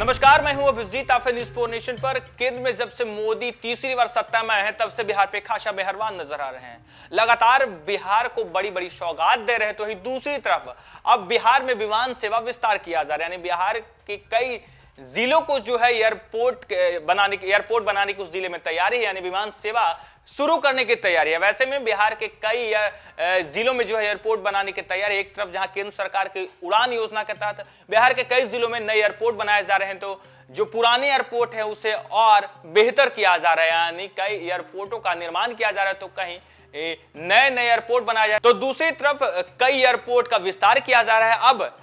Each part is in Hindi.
नमस्कार, मैं हूं अभिजीत। आप न्यूज़ 4 नेशन पर। केंद्र में जब से मोदी तीसरी बार सत्ता में आए हैं, तब से बिहार पे खासा मेहरबान नजर आ रहे हैं। लगातार बिहार को बड़ी बड़ी सौगात दे रहे हैं। तो ही दूसरी तरफ अब बिहार में विमान सेवा विस्तार किया जा रहा है, यानी बिहार के कई जिलों को जो है एयरपोर्ट बनाने की उस जिले में तैयारी है, यानी विमान सेवा शुरू करने की तैयारी है। वैसे में बिहार के कई जिलों में जो है एयरपोर्ट बनाने की तैयारी है। एक तरफ जहां केंद्र सरकार की उड़ान योजना के तहत बिहार के कई जिलों में नए एयरपोर्ट बनाए जा रहे हैं, तो जो पुराने एयरपोर्ट है उसे और बेहतर किया जा रहा है, यानी कई एयरपोर्टों का निर्माण किया जा रहा है, तो कहीं नए नए एयरपोर्ट बनाए जा रहे हैं। तो दूसरी तरफ कई एयरपोर्ट का विस्तार किया जा रहा है। अब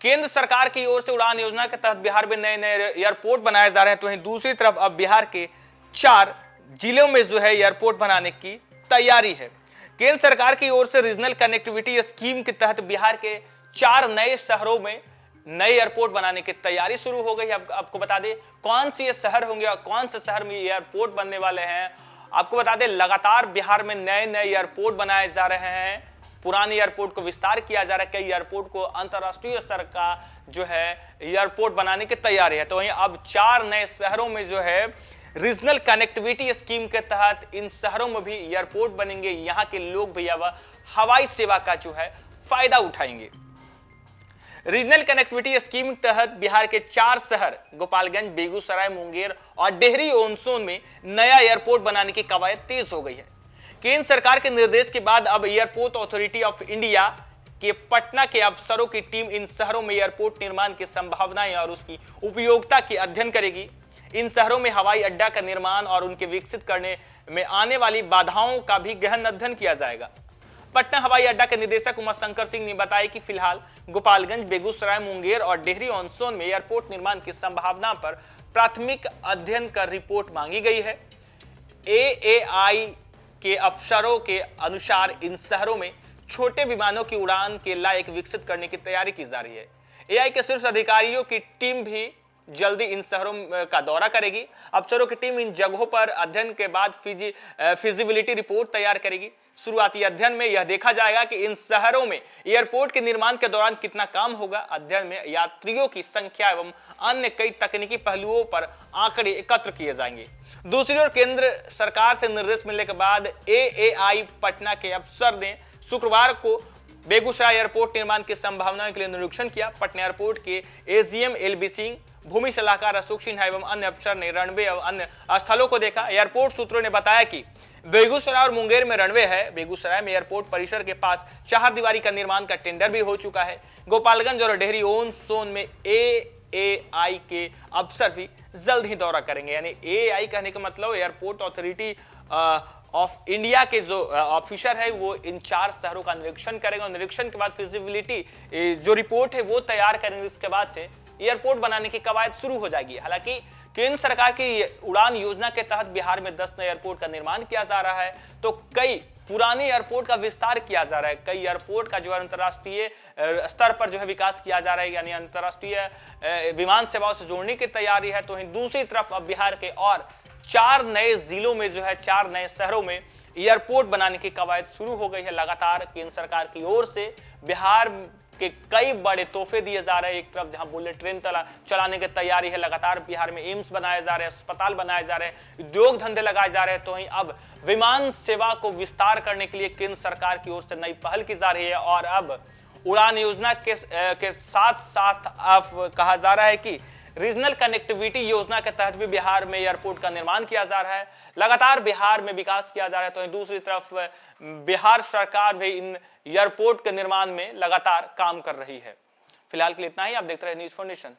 केंद्र सरकार की ओर से उड़ान योजना के तहत बिहार में नए नए एयरपोर्ट बनाए जा रहे हैं, तो वहीं दूसरी तरफ अब बिहार के 4 जिलों में जो है एयरपोर्ट बनाने की तैयारी है। केंद्र सरकार की ओर से रीजनल कनेक्टिविटी स्कीम के तहत बिहार के 4 नए शहरों में नए एयरपोर्ट बनाने की तैयारी शुरू हो गई है। आपको बता दें कौन से शहर होंगे और कौन से शहर में एयरपोर्ट बनने वाले हैं। आपको बता दें लगातार बिहार में नए नए एयरपोर्ट बनाए जा रहे हैं। पुराने एयरपोर्ट को विस्तार किया जा रहा है। कई एयरपोर्ट को अंतरराष्ट्रीय स्तर का जो है एयरपोर्ट बनाने की तैयारी है। तो वहीं अब 4 नए शहरों में जो है रीजनल कनेक्टिविटी स्कीम के तहत इन शहरों में भी एयरपोर्ट बनेंगे। यहां के लोग भी अब हवाई सेवा का जो है फायदा उठाएंगे। रीजनल कनेक्टिविटी स्कीम के तहत बिहार के 4 शहर गोपालगंज, बेगूसराय, मुंगेर और डेहरी ऑन सोन में नया एयरपोर्ट बनाने की कवायद तेज हो गई है। केंद्र सरकार के निर्देश के बाद अब एयरपोर्ट अथॉरिटी ऑफ इंडिया के पटना के अफसरों की टीम इन शहरों में एयरपोर्ट निर्माण की संभावनाएं और उसकी उपयोगिता की अध्ययन करेगी। इन शहरों में हवाई अड्डा का निर्माण और उनके विकसित करने में आने वाली बाधाओं का भी गहन अध्ययन किया जाएगा। पटना हवाई अड्डा के निदेशक उमा शंकर सिंह ने बताया कि फिलहाल गोपालगंज, बेगूसराय, मुंगेर और डेहरी ऑन सोन में एयरपोर्ट निर्माण की संभावना पर प्राथमिक अध्ययन कर रिपोर्ट मांगी गई है। AAI के अफसरों के अनुसार इन शहरों में छोटे विमानों की उड़ान के लायक विकसित करने की तैयारी की जा रही है। AI के शीर्ष अधिकारियों की टीम भी जल्दी इन शहरों का दौरा करेगी। अफसरों की टीम इन जगहों पर अध्ययन के बाद फिजिबिलिटी रिपोर्ट तैयार करेगी। शुरुआती अध्ययन में यह देखा जाएगा कि इन शहरों में एयरपोर्ट के निर्माण के दौरान कितना काम होगा। अध्ययन में यात्रियों की संख्या एवं अन्य कई तकनीकी पहलुओं पर आंकड़े एकत्र किए जाएंगे। दूसरी ओर केंद्र सरकार से निर्देश मिलने के बाद AAI पटना के अफसर ने शुक्रवार को बेगूसराय एयरपोर्ट निर्माण की संभावनाओं के लिए निरीक्षण किया। पटना एयरपोर्ट के AGM LB सिंह, भूमि सलाहकार अशोक सिन्हा एवं अन्य अफसर ने रनवे एवं अन्य स्थलों को देखा। एयरपोर्ट सूत्रों ने बताया कि बेगूसराय और मुंगेर में रनवे है। बेगूसराय में एयरपोर्ट परिसर के पास 4 दीवारी का निर्माण का टेंडर भी हो चुका है। गोपालगंज और डेहरी ऑन सोन में AAI के अफसर भी जल्द ही दौरा करेंगे। यानी AAI कहने का मतलब एयरपोर्ट अथॉरिटी ऑफ इंडिया के जो ऑफिसर है वो इन 4 शहरों का निरीक्षण करेंगे और निरीक्षण के बाद फिजिबिलिटी जो रिपोर्ट है वो तैयार करेंगे। इसके बाद से एयरपोर्ट बनाने की कवायद शुरू हो जाएगी। हालांकि केंद्र सरकार की उड़ान योजना के तहत बिहार में 10 नए एयरपोर्ट का निर्माण किया जा रहा है, तो कई पुराने एयरपोर्ट का विस्तार किया जा रहा है। कई एयरपोर्ट का जो है अंतर्राष्ट्रीय स्तर पर जो है विकास किया जा रहा है, यानी अंतर्राष्ट्रीय विमान सेवाओं से जोड़ने की तैयारी है। तो दूसरी तरफ अब बिहार के और 4 नए जिलों में जो है 4 नए शहरों में एयरपोर्ट बनाने की कवायद शुरू हो गई है। लगातार केंद्र सरकार की ओर से बिहार के कई बड़े तोहफे दिए जा रहे हैं। एक तरफ जहां बुलेट ट्रेन चलाने की तैयारी है, लगातार बिहार में एम्स बनाए जा रहे हैं, अस्पताल बनाए जा रहे हैं, उद्योग धंधे लगाए जा रहे हैं। तो वहीं अब विमान सेवा को विस्तार करने के लिए केंद्र सरकार की ओर से नई पहल की जा रही है। और अब उड़ान योजना के साथ साथ अब कहा जा रहा है कि रीजनल कनेक्टिविटी योजना के तहत भी बिहार में एयरपोर्ट का निर्माण किया जा रहा है। लगातार बिहार में विकास किया जा रहा है। तो दूसरी तरफ बिहार सरकार भी इन एयरपोर्ट के निर्माण में लगातार काम कर रही है। फिलहाल के लिए इतना ही। आप देखते रहे न्यूज़ 4 नेशन।